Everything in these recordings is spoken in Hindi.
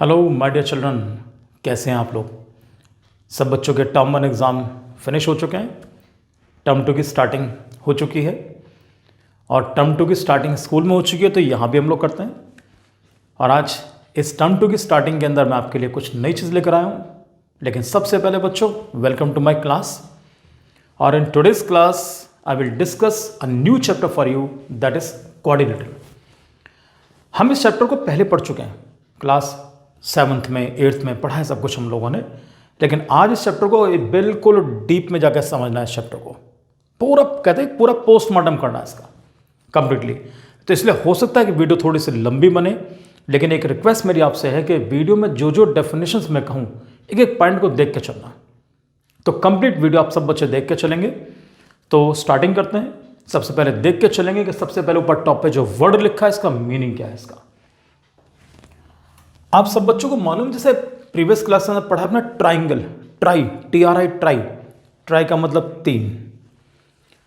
हेलो माय डियर चिल्ड्रन, कैसे हैं आप लोग। सब बच्चों के टर्म 1 एग्ज़ाम फिनिश हो चुके हैं। टर्म 2 की स्टार्टिंग हो चुकी है और टर्म 2 की स्टार्टिंग स्कूल में हो चुकी है, तो यहाँ भी हम लोग करते हैं। और आज इस टर्म 2 की स्टार्टिंग के अंदर मैं आपके लिए कुछ नई चीज़ लेकर आया हूँ। लेकिन सबसे पहले बच्चों, वेलकम टू माई क्लास। और in today's class I will discuss a new chapter for you, that is coordinator. हम इस चैप्टर को पहले पढ़ चुके हैं, क्लास 7th में 8th में पढ़ा है सब कुछ हम लोगों ने। लेकिन आज इस चैप्टर को बिल्कुल डीप में जाकर समझना है। इस चैप्टर को पूरा कहते हैं पूरा पोस्टमार्टम करना है इसका कंप्लीटली। तो इसलिए हो सकता है कि वीडियो थोड़ी सी लंबी बने, लेकिन एक रिक्वेस्ट मेरी आपसे है कि वीडियो में जो जो डेफिनेशंस मैं कहूँ एक एक पॉइंट को देख के चलना। तो कंप्लीट वीडियो आप सब बच्चे देख के चलेंगे। तो स्टार्टिंग करते हैं। सबसे पहले देख के चलेंगे कि सबसे पहले ऊपर टॉप पे जो वर्ड लिखा है इसका मीनिंग क्या है। इसका आप सब बच्चों को मालूम, जैसे प्रीवियस क्लास में पढ़ा अपना triangle, try, TRI, try. Try का मतलब 3।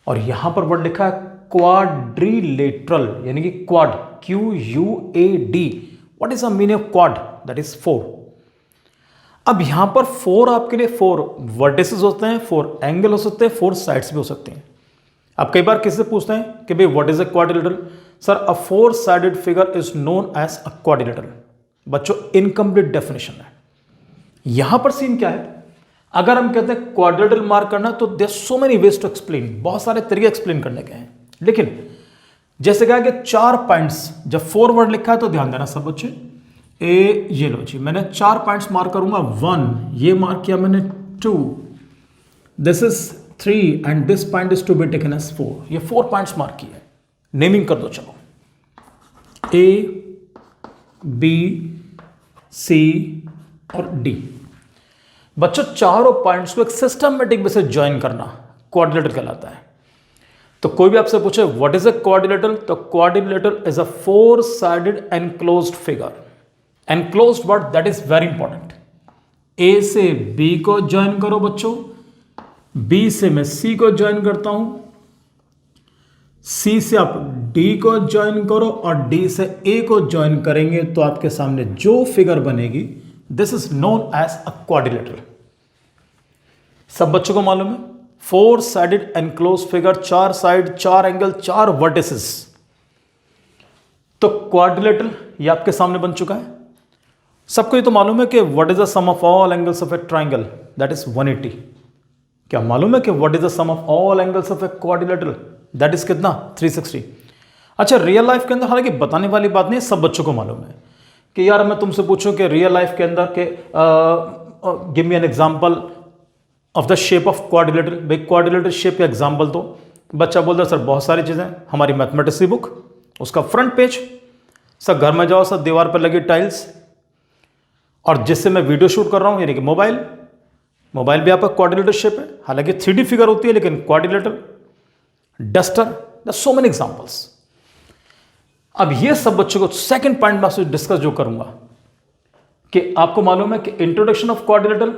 और यहां पर वर्ड लिखा है क्वाड्रिलेटरल, यानी कि quad, QUAD। What is the meaning of quad? That is 4। अब यहां पर 4 आपके लिए 4 वर्टिसेस होते हैं, 4 एंगल हो सकते हैं, 4 साइड्स भी हो सकते हैं। आप कई बार किससे पूछते हैं कि भाई what is a quadrilateral? Sir, a 4 sided figure is known as a quadrilateral. बच्चों, इनकम्प्लीट डेफिनेशन है। यहां पर सीन क्या है, अगर हम कहते हैं क्वाड्रिलेटरल मार्क करना, तो there so many ways to explain, बहुत सारे तरीके एक्सप्लेन करने के हैं। लेकिन जैसे कहा कि 4 पॉइंट्स, जब 4 वर्ड लिखा है तो ध्यान देना सब बच्चे। ये लो जी, मैंने 4 पॉइंट्स मार्क करूंगा। 1 ये मार्क किया मैंने, 2 this is 3 and this point is to be taken as 4। ये 4 पॉइंट्स मार्क किए। नेमिंग कर दो चलो, A, B, C और D। बच्चों, चारों पॉइंट्स को एक सिस्टमेटिक वे से ज्वाइन करना क्वाड्रिलेटरल कहलाता है। तो कोई भी आपसे पूछे व्हाट इज अ क्वाड्रिलेटरल, तो quadrilateral is a 4 sided enclosed figure. Enclosed word, that is very important. A से B को ज्वाइन करो बच्चों, B से मैं C को ज्वाइन करता हूं, C से आप D को ज्वाइन करो और D से A को ज्वाइन करेंगे तो आपके सामने जो फिगर बनेगी, this is known as a quadrilateral. सब बच्चों को मालूम है, 4 sided enclose figure, 4 side, 4 angle, 4 vertices. तो क्वाड्रिलेटरल ये आपके सामने बन चुका है। सबको ये तो मालूम है कि what is the sum of all angles of a triangle, that is 180। क्या मालूम है कि what is the sum of all angles of a quadrilateral? That is कितना? 360। अच्छा, रियल लाइफ के अंदर हालांकि बताने वाली बात नहीं है, सब बच्चों को मालूम है कि यार मैं तुमसे पूछूं कि रियल लाइफ के अंदर के give me an example of the shape of quadrilateral. भाई क्वाड्रिलेटरल शेप का एग्जांपल दो। बच्चा बोलता है सर बहुत सारी चीज़ें, हमारी मैथमेटिक्स की बुक, उसका फ्रंट पेज, सर घर में जाओ सर दीवार पर लगी टाइल्स, और जिससे मैं वीडियो शूट कर रहा हूं यानी कि मोबाइल भी आपका क्वाड्रिलेटरल शेप है। हालांकि 3D फिगर होती है लेकिन quadrilateral. Duster, so many examples. अब ये सब बच्चों को सेकंड पॉइंट में आपसे डिस्कस जो करूंगा कि आपको मालूम है कि introduction of quadrilateral,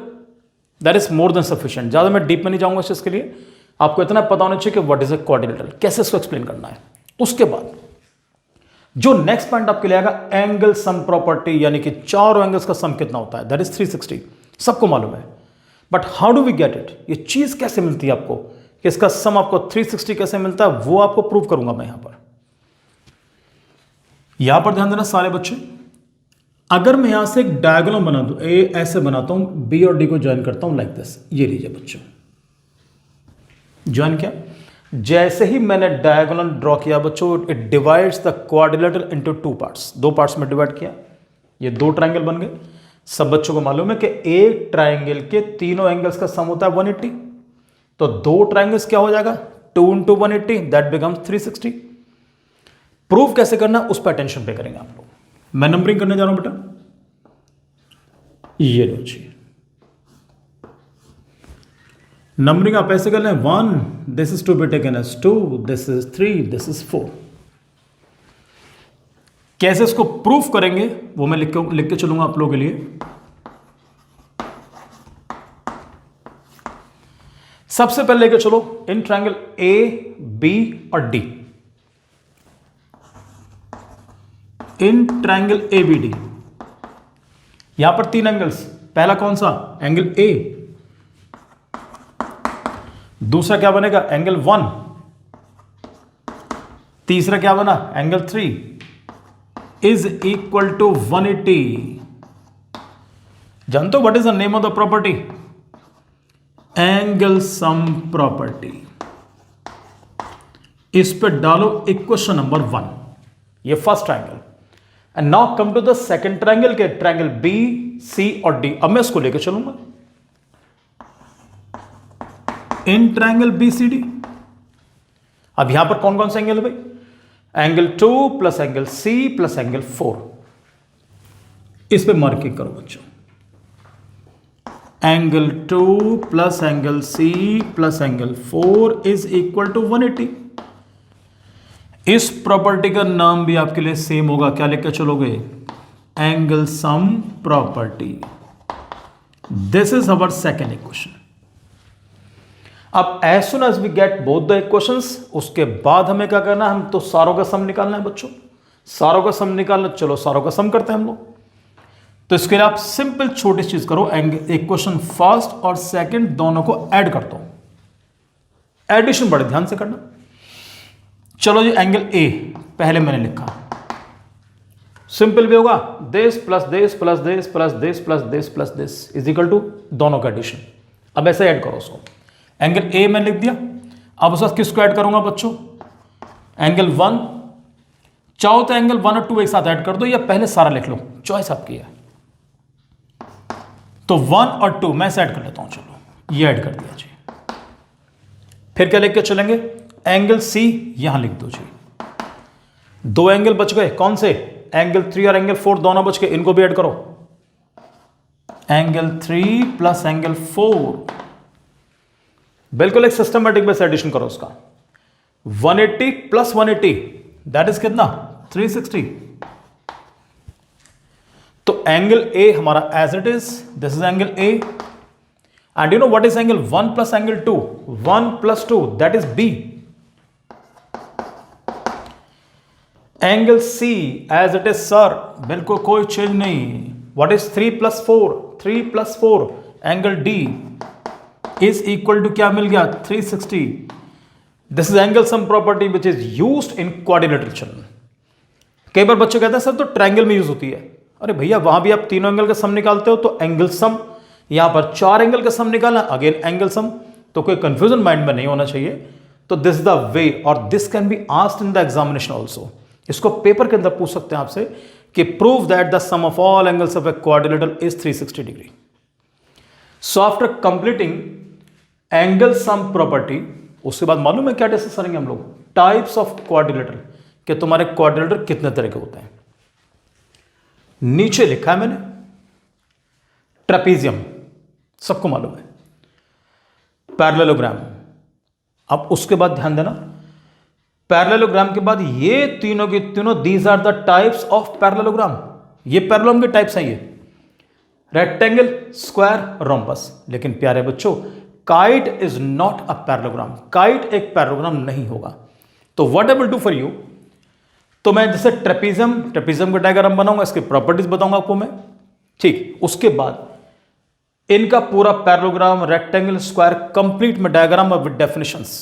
that is more than sufficient. ज्यादा मैं डीप में नहीं जाऊंगा इसके लिए। आपको इतना पता होना चाहिए कि व्हाट इज अ क्वाड्रिलेटरल, कैसे इसको एक्सप्लेन करना है। उसके बाद जो नेक्स्ट पॉइंट आपके लिए आएगा, एंगल सम प्रॉपर्टी, यानी कि चारों एंगल्स का सम कितना होता है, दैट इज 360। सबको मालूम है, but how do we get it? ये चीज कैसे मिलती है आपको, कि इसका सम आपको 360 कैसे मिलता है, वो आपको प्रूव करूंगा मैं यहां पर ध्यान देना सारे बच्चे। अगर मैं यहां से एक डायगोनल बना दूं, ऐसे बनाता हूं, B और D को ज्वाइन करता हूं लाइक दिस। ये लीजिए बच्चों, ज्वाइन किया। जैसे ही मैंने डायगोनल ड्रॉ किया बच्चों, it divides the quadrilateral into 2 parts. 2 parts में डिवाइड किया, ये 2 ट्राइंगल बन गए। सब बच्चों को मालूम है कि एक ट्राइंगल के तीनों एंगल्स का सम होता है 180। तो 2 ट्राइंगल्स क्या हो जाएगा, 2 इंटू 180, दैट बिकम्स 360। प्रूफ कैसे करना उस पर अटेंशन पे करेंगे आप लोग। मैं नंबरिंग करने जा रहा हूं बेटा, ये लो जी। नंबरिंग आप ऐसे कर लें, 1 this is to be taken as 2, this is 3, this is 4। कैसे इसको प्रूफ करेंगे वो मैं लिख के चलूंगा आप लोगों के लिए। सबसे पहले लेके चलो इन ट्रायंगल A, B और D। इन ट्रायंगल ABD यहां पर 3 एंगल्स, पहला कौन सा, एंगल ए, दूसरा क्या बनेगा, एंगल 1, तीसरा क्या बना, एंगल 3 इज इक्वल टू 180। जानते हो what is the name of the property, angle sum property. इस पे डालो इक्वेशन नंबर 1, ये first triangle. And now come to the second triangle के, ट्रायंगल बी सी और डी। अब मैं इसको लेके चलूंगा in triangle B C D. अब यहां पर कौन कौन से एंगल है भाई, angle 2 plus angle C plus angle 4। इस पे मार्किंग करो बच्चों, angle 2 plus angle C plus angle 4 is equal to 180। इस प्रॉपर्टी का नाम भी आपके लिए सेम होगा, क्या लेकर चलोगे, angle sum property. This is our second equation. अब as soon as we get both the equations, उसके बाद हमें क्या करना है, हम तो सारों का सम निकालना है बच्चों, सारों का सम निकालना। चलो सारों का सम करते हैं हम लोग। तो इसके लिए आप सिंपल छोटी चीज करो, इक्वेशन फर्स्ट और सेकंड दोनों को ऐड कर दो। एडिशन बड़े ध्यान से करना। चलो जी, एंगल ए पहले मैंने लिखा, सिंपल भी होगा, this plus this plus this plus this plus this plus this is equal to दोनों का एडिशन। अब ऐसे ऐड करो उसको, एंगल ए मैंने लिख दिया। अब उस वक्त किसको ऐड करूंगा बच्चों, एंगल 1। चाहो तो एंगल 1 और 2 एक साथ ऐड कर दो, या पहले सारा लिख लो, चॉइस आपकी है। तो 1 और 2 मैं ऐड कर लेता हूं, चलो ये ऐड कर दिया जी। फिर क्या लिख के चलेंगे, एंगल सी यहां लिख दो जी। 2 एंगल बच गए, कौन से, एंगल 3 और एंगल 4 दोनों बच गए, इनको भी ऐड करो, एंगल 3 प्लस एंगल 4। बिल्कुल एक सिस्टमेटिक बेस एडिशन करो उसका। 180 प्लस 180 दैट इज कितना, 360। तो एंगल ए हमारा as it is, this is angle A. And you know what is angle 1 plus angle 2, 1 plus 2 that is B. Angle C as it is sir, बिल्कुल कोई चेंज नहीं। What is 3 plus 4, 3 plus 4 angle D is equal to क्या मिल गया, 360। This is angle sum property which is used in quadrilateral children. कई बार बच्चे कहते हैं सर तो ट्रायंगल में यूज होती है। अरे भैया वहां भी आप तीनों एंगल का सम निकालते हो, तो एंगल सम, यहां पर 4 एंगल का सम निकालना, अगेन एंगल सम। तो कोई कंफ्यूजन माइंड में नहीं होना चाहिए। तो दिस इज द वे, और this can be asked in the examination also. इसको पेपर के अंदर पूछ सकते हैं आपसे कि prove that the sum of all angles of a quadrilateral is 360 degree. So after completing angle sum property, उसके बाद मालूम है क्या डिस्कस करेंगे हम लोग, टाइप्स ऑफ क्वाड्रिलेटरल, कि तुम्हारे क्वाड्रिलेटरल कितने तरह के होते हैं। नीचे लिखा है मैंने ट्रेपीजियम, सबको मालूम है, पैरेललोग्राम। अब उसके बाद ध्यान देना, पैरेललोग्राम के बाद ये तीनों के तीनों, these are the types of parallelogram. ये पैरेललोग्राम के टाइप्स हैं, ये रेक्टेंगल, स्क्वायर, रोम्बस। लेकिन प्यारे बच्चों, kite is not a parallelogram, kite एक पैरेललोग्राम नहीं होगा। तो what I will do for you, तो मैं जैसे ट्रेपीजियम का डायग्राम बनाऊंगा, इसके प्रॉपर्टीज बताऊंगा आपको मैं, ठीक। उसके बाद इनका पूरा पैरेललोग्राम, रेक्टेंगल, स्क्वायर कंप्लीट में डायग्राम विद डेफिनेशंस,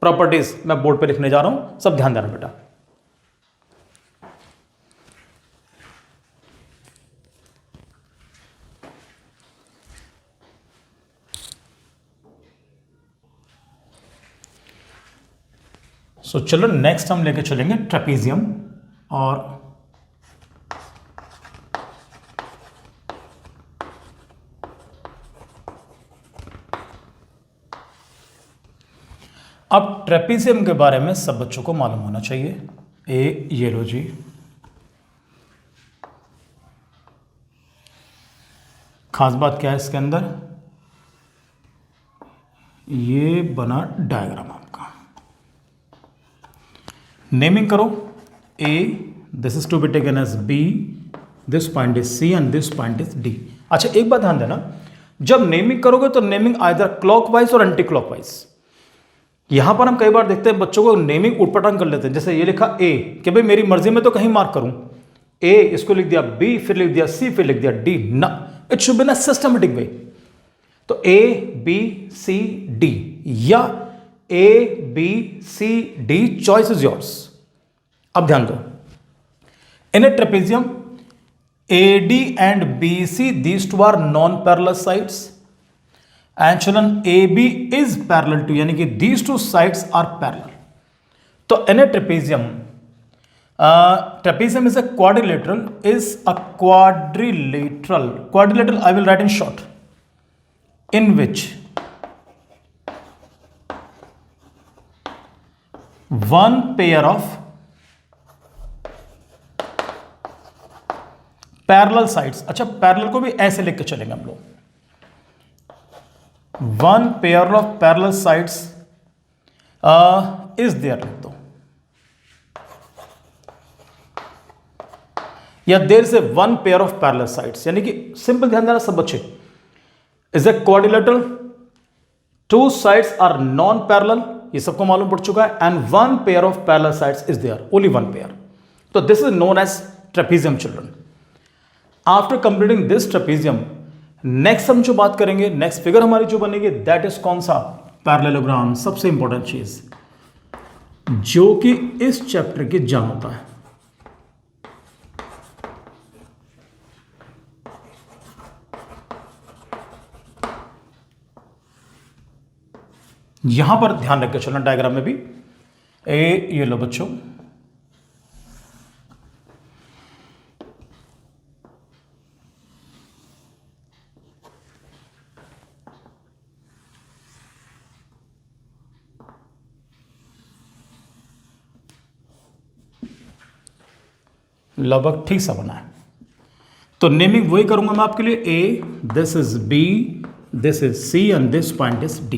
प्रॉपर्टीज मैं बोर्ड पे लिखने जा रहा हूं, सब ध्यान देना बेटा। सो चलो नेक्स्ट हम लेके चलेंगे ट्रेपीजियम। और अब ट्रेपीजियम के बारे में सब बच्चों को मालूम होना चाहिए। ये लो जी, खास बात क्या है इसके अंदर, ये बना डायग्राम आपका। नेमिंग करो, A, this is to be taken as B, this point is C and this point is D. अच्छा एक बात ध्यान देना, जब नेमिंग करोगे तो नेमिंग आइदर क्लॉकवाइज और एंटी क्लॉकवाइज। यहां पर हम कई बार देखते हैं बच्चों को नेमिंग उटपटांग कर लेते हैं। जैसे ये लिखा ए, कि भाई मेरी मर्जी में तो कहीं मार्क करूं, ए, इसको लिख दिया बी, फिर लिख दिया सी, फिर लिख दिया डी। ना, it should be in a systematic way. तो ए बी सी डी या A B C D, choice is yours. अब ध्यान दो, in a trapezium AD and BC, these two are non-parallel sides, and children AB is parallel to, यानी कि these two sides are parallel. तो in a trapezium, trapezium is a quadrilateral, quadrilateral I will write in short, in which one pair of parallel sides, अच्छा पैरेलल को भी ऐसे लिख के चलेंगे हम लोग, one pair of parallel sides is there लिख दो, या there is a one pair of parallel sides, यानी कि सिंपल ध्यान देना सब बच्चे, is a quadrilateral, two sides are non parallel, ये सबको मालूम पड़ चुका है, and one pair of parallel sides is there, only one pair. तो this is known as trapezium children. After completing this trapezium, next हम जो बात करेंगे, नेक्स्ट फिगर हमारी जो बनेगी, दैट इज कौन सा, पैरेललोग्राम। सबसे इंपॉर्टेंट चीज जो कि इस चैप्टर की जान होता है। यहां पर ध्यान रख के चलना, डायग्राम में भी ये लो बच्चों, लगभग ठीक सा बना है। तो नेमिंग वही करूंगा मैं आपके लिए, A, this is B, this is C and this point is D.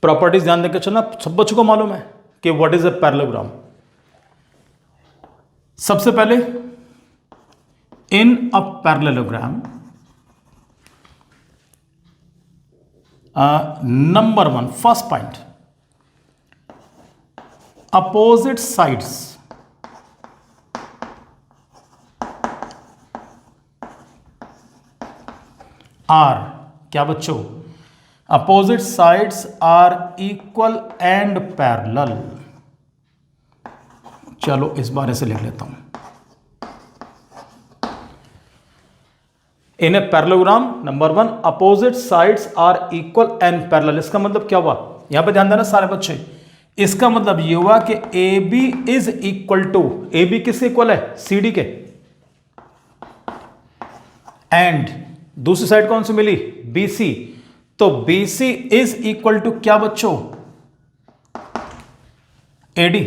Properties ध्यान देकर चलना, सब बच्चों को मालूम है कि व्हाट इज अ पैरेललोग्राम। सबसे पहले in a parallelogram, number one, first point, opposite sides are, क्या बच्चों, opposite sides are equal and parallel. चलो इस बार ऐसे लिख लेता हूं, in a parallelogram number one, opposite sides are equal and parallel. इसका मतलब क्या हुआ, यहां पे ध्यान देना सारे बच्चे, इसका मतलब ये हुआ कि A B is equal to, A B किसके इक्वल है, सी डी के, एंड दूसरी साइड कौन सी मिली, बी सी, तो B C is equal to क्या बच्चों, ए डी।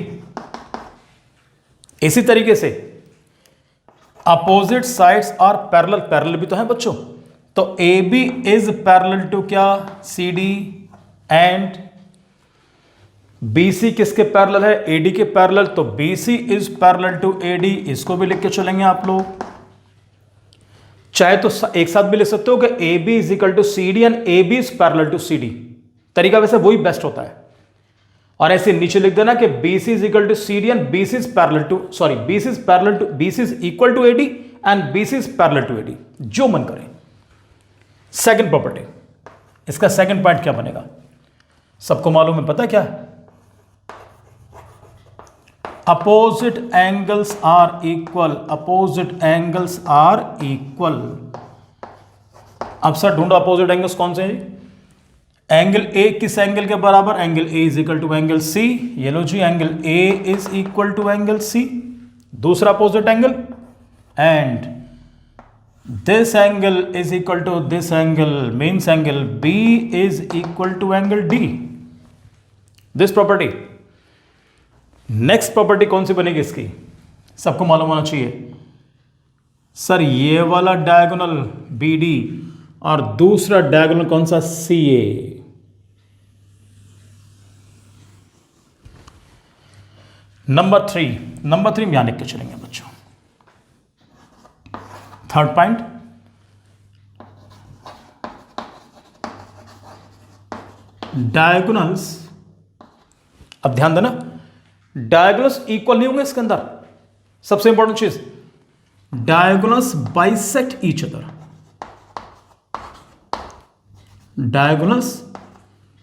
इसी तरीके से opposite sides are parallel, parallel भी तो है बच्चों, तो A B is parallel to क्या, C D, and B C किसके पैरेलल है, ए डी के पैरेलल, तो B C is parallel to A D. इसको भी लिख के चलेंगे आप लोग, चाहे तो एक साथ भी लिख सकते हो कि A B is equal to C D and A B is parallel to C D, तरीका वैसे वही बेस्ट होता है। और ऐसे नीचे लिख देना कि B C is equal to C D and B C is parallel to, sorry B C is parallel to, B C is equal to A D and B C is parallel to A D, जो मन करे। सेकंड प्रॉपर्टी, इसका सेकंड पॉइंट क्या बनेगा, सबको मालूम है, पता है क्या है, opposite angles are equal, opposite angles are equal. अब सर ढूंढो अपोजिट एंगल्स कौन से हैं, एंगल ए किस एंगल के बराबर, angle A is equal to angle C, ये लो जी, angle A is equal to angle C, दूसरा opposite angle, and this angle is equal to this angle, means angle B is equal to angle D, this property. Next property कौन सी बनेगी इसकी, सबको मालूम होना चाहिए, सर ये वाला डायगोनल बी डी और दूसरा डायगोनल कौन सा, सी ए। नंबर थ्री में यहां लिख के चलेंगे बच्चों, थर्ड पॉइंट, डायगोनल्स। अब ध्यान देना, डायगोनल्स इक्वल नहीं होंगे इसके अंदर, सबसे इंपॉर्टेंट चीज, diagonals bisect each other, diagonals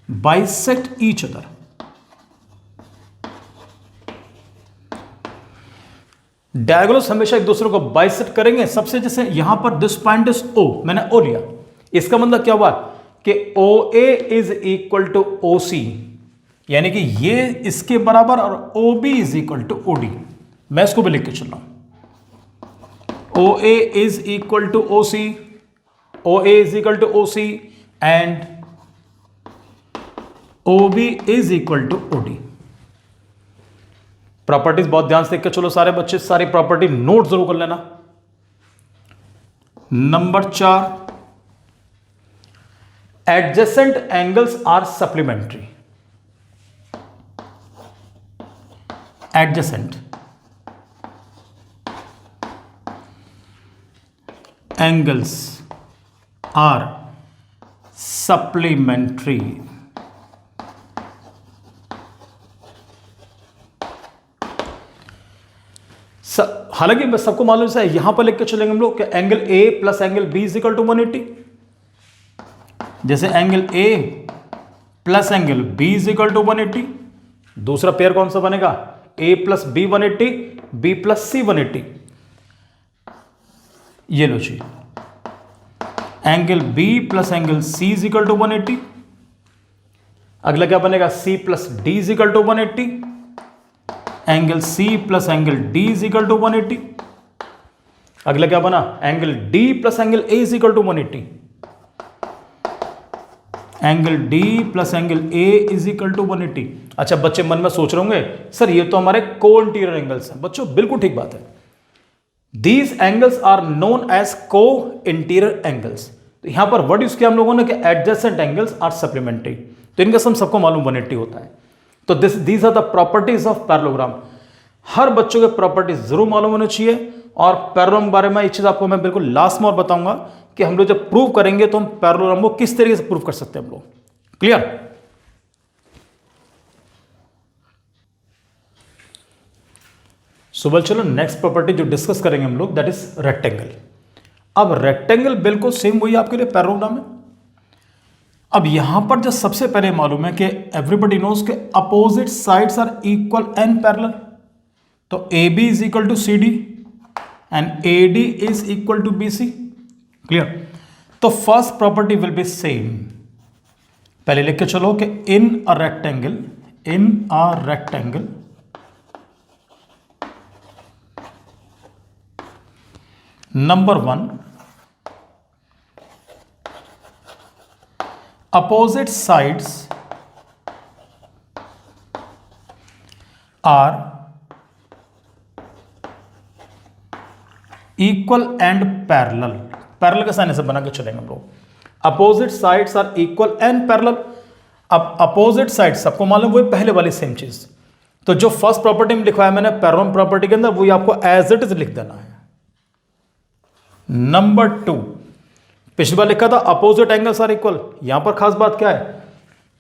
bisect each other. Diagonals हमेशा एक दूसरे को बाइसेक्ट करेंगे। सबसे जैसे यहां पर दिस पॉइंट इज ओ, मैंने ओ लिया, इसका मतलब क्या हुआ कि O A is equal to O C, यानी कि ये इसके बराबर, और O B is equal to O D. मैं इसको भी लिख के चल रहा हूं, O A is equal to O C, O A is equal to O C and O B is equal to O D. Properties बहुत ध्यान से देख के चलो सारे बच्चे, सारी प्रॉपर्टी नोट जरूर कर लेना। Number 4, adjacent angles are supplementary. Adjacent angles are supplementary. हालांकि बस सबको मालूम है, यहां पर लिख के चलेंगे हम लोग कि angle A plus angle B is equal to 180। जैसे angle A plus angle B is equal to 180, दूसरा पेयर कौन सा बनेगा, A plus B 180, B plus C 180। ये लो जी, angle B plus angle C is equal to 180। अगला क्या बनेगा, C plus D is equal to 180, angle C plus angle D is equal to 180। अगला क्या बना, angle D plus angle A is equal to 180, angle D plus angle A is equal to 180। अच्छा बच्चे मन में सोच रहे होंगे सर ये तो हमारे को इंटीरियर एंगल्स हैं। बच्चों बिल्कुल ठीक बात है, these angles are known as co-interior angles. तो यहां पर वर्ड यूज किया हम लोगों ने कि एडजेसेंट एंगल्स आर सप्लीमेंट्री, तो इनका सम सबको मालूम 180 होता है। तो these are the properties of parallelogram. हर बच्चों के प्रॉपर्टीज जरूर मालूम होने चाहिए, और पैरेललोग्राम बारे में एक चीज आपको मैं बिल्कुल लास्ट में और बताऊंगा कि हम लोग जब प्रूव करेंगे तो हम पैरेललोग्राम को किस तरीके से प्रूव कर सकते हैं हम लोग। क्लियर? सुबह चलो नेक्स्ट प्रॉपर्टी जो डिस्कस करेंगे हम लोग दैट इज रेक्टेंगल। अब रेक्टेंगल बिल्कुल सेम वही आपके लिए पैरेललोग्राम है। अब यहां पर जो सबसे पहले मालूम है कि एवरीबडी नोज के opposite sides are equal and parallel. तो A B is equal to C D and A D is equal to B C. Clear? तो first property will be same. पहले लिख के चलो कि in a rectangle number 1 opposite sides are equal and parallel। Parallel का साइन ऐसे बना के चलेंगे हम लोग, opposite sides are equal and parallel. अब अपोजिट साइड सबको मालूम वही पहले वाली सेम चीज, तो जो फर्स्ट प्रॉपर्टी में लिखवाया मैंने पैरेलल प्रॉपर्टी के अंदर वही आपको एज इट इज लिख देना है। नंबर 2, पिछली बार लिखा था अपोजिट एंगल्स आर इक्वल। यहां पर खास बात क्या है,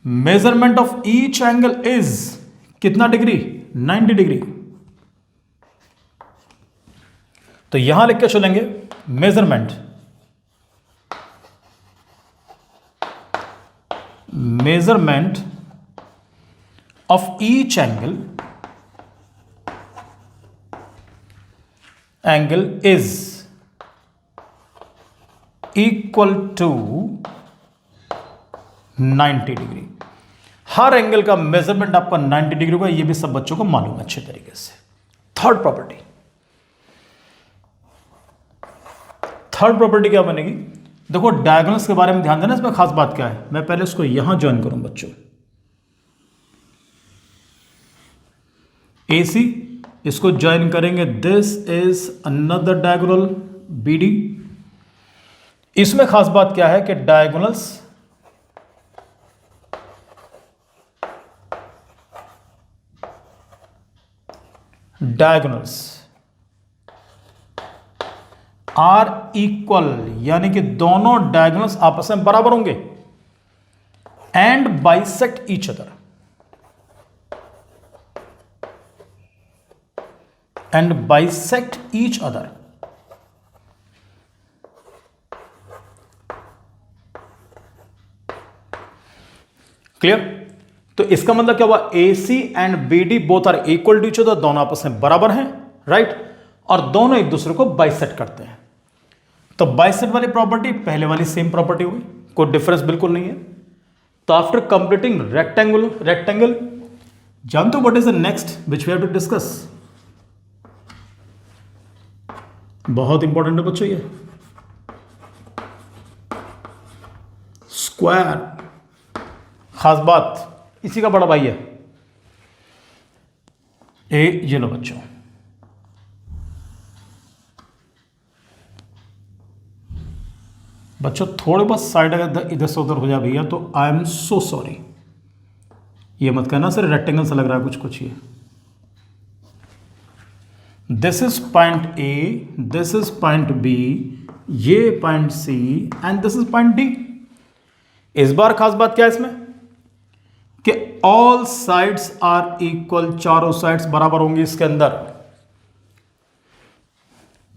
measurement of each angle is कितना डिग्री, 90 डिग्री। तो यहां लिख के चलेंगे measurement of each angle is equal to 90 degree. हर एंगल का मेजरमेंट आपका 90 डिग्री होगा, ये भी सब बच्चों को मालूम है अच्छे तरीके से। थर्ड प्रॉपर्टी क्या बनेगी, देखो डायगोनल्स के बारे में ध्यान देना, इसमें खास बात क्या है। मैं पहले इसको यहां ज्वाइन करूं बच्चों, AC इसको ज्वाइन करेंगे, this is another diagonal BD। इसमें खास बात क्या है कि डायगोनल्स आर इक्वल, यानी कि दोनों डायगोनल्स आपस में बराबर होंगे, and bisect each other, and bisect each other. Clear? तो इसका मतलब क्या हुआ, AC and BD both are equal to each other, दोनों आपस में बराबर हैं, राइट, और दोनों एक दूसरे को बाइसेक्ट करते हैं। तो बाइसेक्ट वाली प्रॉपर्टी पहले वाली सेम प्रॉपर्टी होगी, कोई डिफरेंस बिल्कुल नहीं है। तो आफ्टर कंप्लीटिंग रेक्टेंगल जानते हो what is the next which we have to discuss? बहुत इंपॉर्टेंट है बच्चों ये, स्क्वायर। खास बात, इसी का बड़ा भाई है ये लो बच्चों, थोड़े बहुत साइड अगर इधर से उधर हो जाए भैया तो आई एम सो सॉरी। ये मत कहना सर रेक्टेंगल से लग रहा है कुछ कुछ। ये this is point A, this is point B, ये point C and this is point D. इस बार खास बात क्या है इसमें कि ऑल साइड्स आर इक्वल, चारों साइड्स बराबर होंगी इसके अंदर।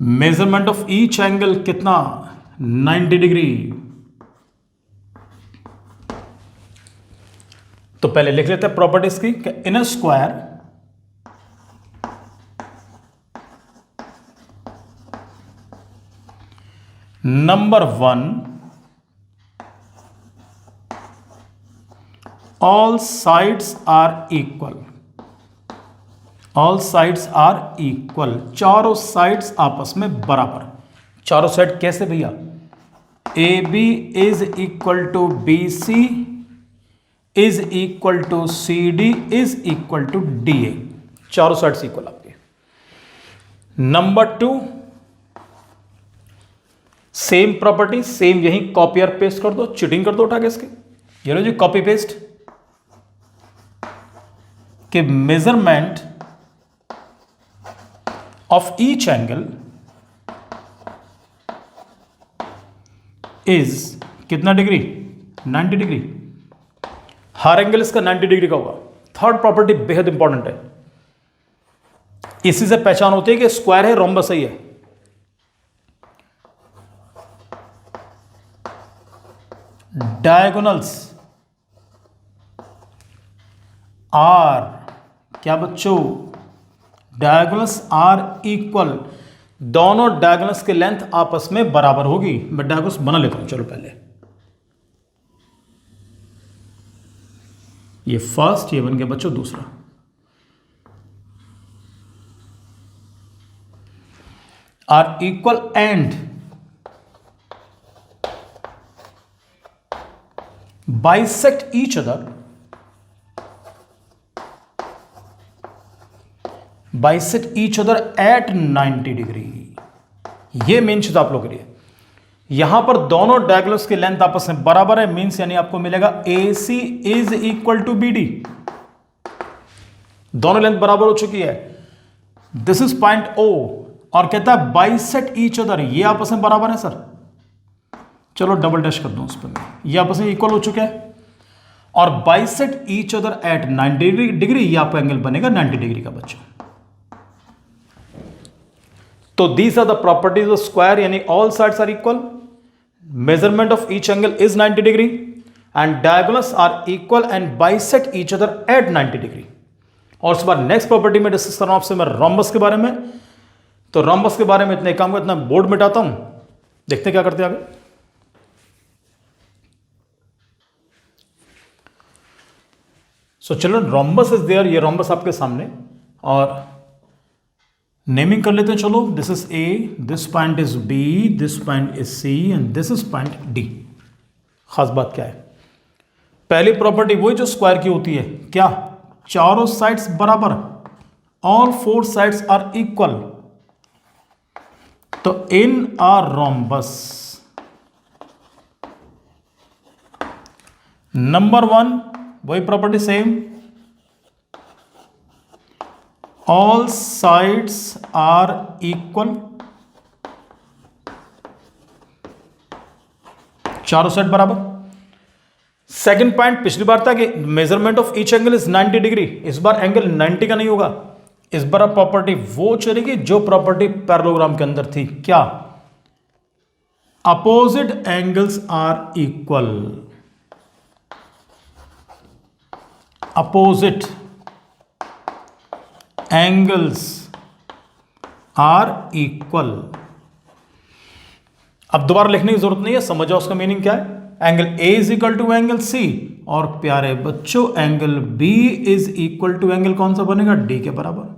मेजरमेंट ऑफ ईच एंगल कितना, 90 डिग्री। तो पहले लिख लेते हैं प्रॉपर्टीज की, in a square number 1 all sides are equal, all sides are equal, चारों साइड्स आपस में बराबर। चारों साइड कैसे भैया, AB is equal to BC is equal to CD is equal to DA, चारों साइड्स इक्वल आपके। नंबर 2 सेम प्रॉपर्टी, सेम यही कॉपी और पेस्ट कर दो, चीटिंग कर दो उठा के इसके। ये लो जी कॉपी पेस्ट के measurement of each angle is कितना डिग्री, 90 डिग्री। हर एंगल इसका 90 डिग्री का होगा। थर्ड प्रॉपर्टी बेहद इंपॉर्टेंट है, इसी से पहचान होती है कि स्क्वायर है रोम्बस ही है। डायगोनल्स आर क्या बच्चों, डायगोनल्स आर इक्वल, दोनों डायगोनल्स की लेंथ आपस में बराबर होगी। मैं डायगोनल्स बना लेता हूं, चलो पहले ये फर्स्ट, ये बन गया बच्चों दूसरा। Are equal and bisect each other, bisect each other at 90 degree. ये मेन चीज आप लोग के लिए, यहां पर दोनों डायगोनल्स की लेंथ आपस में बराबर है, मींस यानी आपको मिलेगा AC is equal to BD, दोनों लेंथ बराबर हो चुकी है। दिस इज पॉइंट O और कहता है बाइसेक्ट ईच अदर, ये आपस में बराबर है सर। चलो डबल डैश कर दूं उस पर, ये आपस में इक्वल हो चुके हैं। और bisect each other at 90 degree, ये आपका एंगल बनेगा 90 डिग्री का बच्चों। तो these are the properties of square, यानी all sides are equal, measurement of each angle is 90 degree and diagonals are equal and bisect each other at 90 degree. और उसके बाद नेक्स्ट प्रॉपर्टी में डिस्कस कर रहा हूं आपसे मैं रोम्बस के बारे में। तो रोम्बस के बारे में इतने काम को इतना बोर्ड मिटाता हूं, देखते क्या करते हैं आगे। So children rhombus is there, ये रोम्बस आपके सामने, और नेमिंग कर लेते हैं। चलो this is A, this point is B, this point is C and this is point D। खास बात क्या है, पहली प्रॉपर्टी वही जो स्क्वायर की होती है, क्या, चारों साइड्स बराबर, all four sides are equal. तो इन अ रोम्बस नंबर 1 वही property same, all sides are equal, चारों साइड बराबर। सेकंड पॉइंट पिछली बार था कि measurement of each angle is 90 degree, इस बार एंगल 90 का नहीं होगा, इस बार प्रॉपर्टी वो चलेगी जो प्रॉपर्टी पैरेललोग्राम के अंदर थी। क्या? Opposite angles are equal. Opposite angles are equal. अब दोबारा लिखने की जरूरत नहीं है, समझ जाओ उसका मीनिंग क्या है। Angle A is equal to angle C, और प्यारे बच्चों angle B is equal to angle कौन सा बनेगा? डी के बराबर।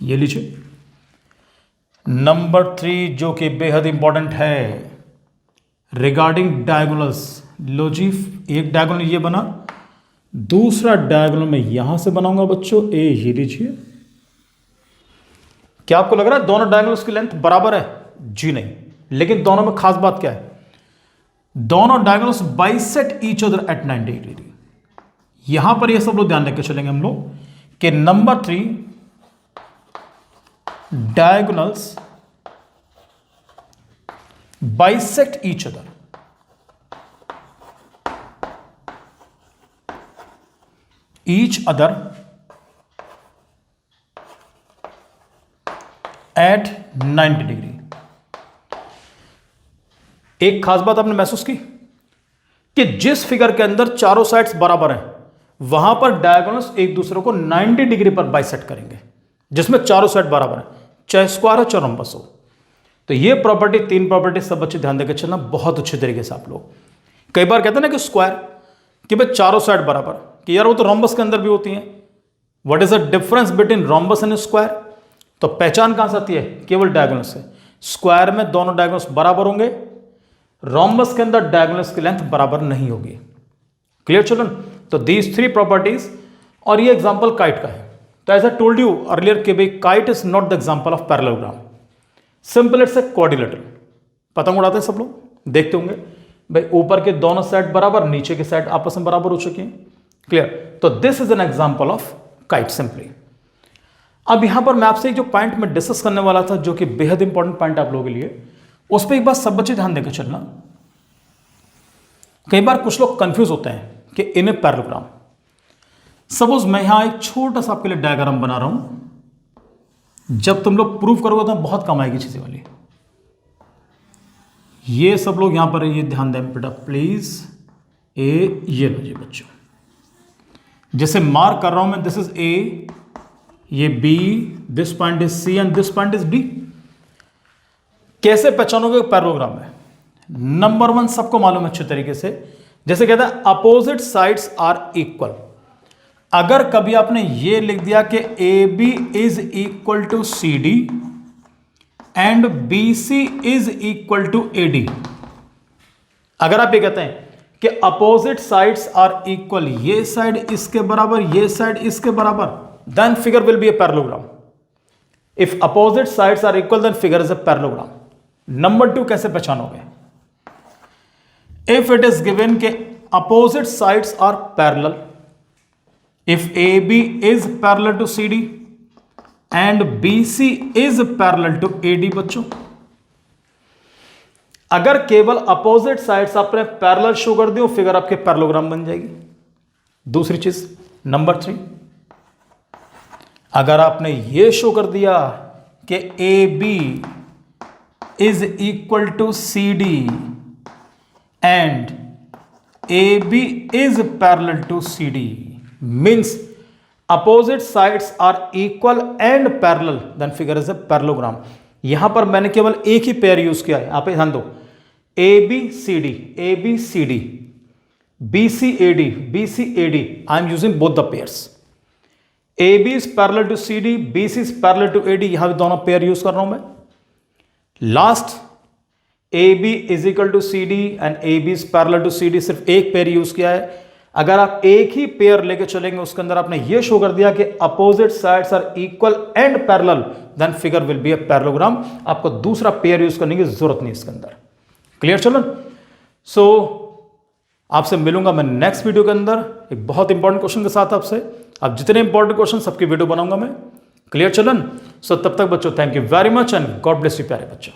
ये लीजिए नंबर 3 जो कि बेहद इंपॉर्टेंट है रिगार्डिंग डायगोनल्स। लो जी, एक डायगोनल ये बना, दूसरा डायगोनल मैं यहां से बनाऊंगा बच्चों ए। ये लीजिए, क्या आपको लग रहा है दोनों डायगोनल्स की लेंथ बराबर है? जी नहीं, लेकिन दोनों में खास बात क्या है? दोनों diagonals bisect each other at 90 degree. यहां पर ये सब लोग ध्यान रख के चलेंगे हम लोग कि number 3 diagonals bisect each other at 90 degree. एक खास बात आपने महसूस की कि जिस फिगर के अंदर चारों साइड्स बराबर हैं वहां पर डायगोनल्स एक दूसरे को 90 डिग्री पर बाइसेक्ट करेंगे, जिसमें चारों साइड बराबर हैं, चाहे स्क्वायर हो चाहे रोम्बस हो। तो ये प्रॉपर्टी, 3 प्रॉपर्टी सब बच्चे ध्यान देकर चलना बहुत अच्छे तरीके से। आप लोग कई बार कहते हैं ना कि स्क्वायर, कि भाई चारों साइड बराबर, कि यार वो तो रोम्बस के अंदर भी होती हैं। What is the difference between rhombus and square? तो पहचान कहां से आती है? केवल डायगोनल से। स्क्वायर में दोनों डायगोनल्स बराबर होंगे, रोम्बस के अंदर डायगोनल्स की लेंथ बराबर नहीं होगी। Clear children? तो दीज 3 प्रॉपर्टीज, और ये एग्जांपल काइट का है। तो as I told you earlier कि भाई kite is not the example of parallelogram, simple it's a quadrilateral. पतंग उड़ाते हैं सब लोग, देखते होंगे भाई ऊपर के दोनों साइड बराबर, नीचे के साइड आपस में बराबर हो चुकी हैं। क्लियर? तो this is an example of kite simply. अब यहां पर मैं आपसे एक जो पॉइंट में डिस्कस करने वाला था, जो कि बेहद इंपॉर्टेंट पॉइंट आप लोगों के लिए, उस पर एक बात सब बच्चे ध्यान देकर चलना। कई बार कुछ लोग कंफ्यूज होते हैं कि इन ए पैरेललोग्राम, सपोज मैं यहां एक छोटा सा आपके लिए डायग्राम बना रहा हूं, जब तुम लोग प्रूव करोगे तो बहुत कम आएगी चीजें वाली। ये सब लोग यहां पर ये ध्यान दें बेटा प्लीज। ये लो जी बच्चों, जैसे मार्क कर रहा हूं मैं, दिस इज ए, ये B, this point is C and this point is D. कैसे पहचानोगे पैरेललोग्राम में? नंबर 1 सबको मालूम है अच्छे तरीके से, जैसे कहता है अपोजिट साइड्स आर इक्वल। अगर कभी आपने ये लिख दिया कि A B is equal to C D and B C is equal to A D, अगर आप ये कहते हैं कि अपोजिट साइड्स आर इक्वल, ये साइड इसके बराबर, ये साइड इसके बराबर, then figure will be a parallelogram. If opposite sides are equal then figure is a parallelogram. Number 2 कैसे पहचानोगे? इफ इट इज गिवन के opposite sides are parallel, if A B is parallel to C D and B C is parallel to A D. बच्चों अगर केवल अपोजिट साइड्स आपने पैरेलल शो कर दी, फिगर आपके पैरेललोग्राम बन जाएगी। दूसरी चीज नंबर 3, अगर आपने ये शो कर दिया कि A B is equal to C D and A B is parallel to C D, means opposite sides are equal and parallel, then figure is a parallelogram. यहां पर मैंने केवल एक ही पेयर यूज किया है, आप ध्यान दो, A B C D, A B C D, B C A D, B C A D. I am using both the pairs. A B is parallel to C D, B C is parallel to A D, यहां भी दोनों पेयर यूज कर रहा हूं मैं। Last A B is equal to C D and A B is parallel to C D, सिर्फ एक पेयर यूज किया है। अगर आप एक ही पेयर लेके चलेंगे, उसके अंदर आपने ये शो कर दिया कि opposite sides are equal and parallel, then figure will be a parallelogram. आपको दूसरा पेयर यूज करने की जरूरत नहीं इसके अंदर। Clear children? सो आपसे मिलूंगा मैं नेक्स्ट वीडियो के अंदर एक बहुत इंपॉर्टेंट क्वेश्चन के साथ आपसे। अब जितने इंपॉर्टेंट क्वेश्चन सबकी वीडियो बनाऊंगा मैं। Clear children? सो तब तक बच्चों thank you very much and God bless you प्यारे बच्चों।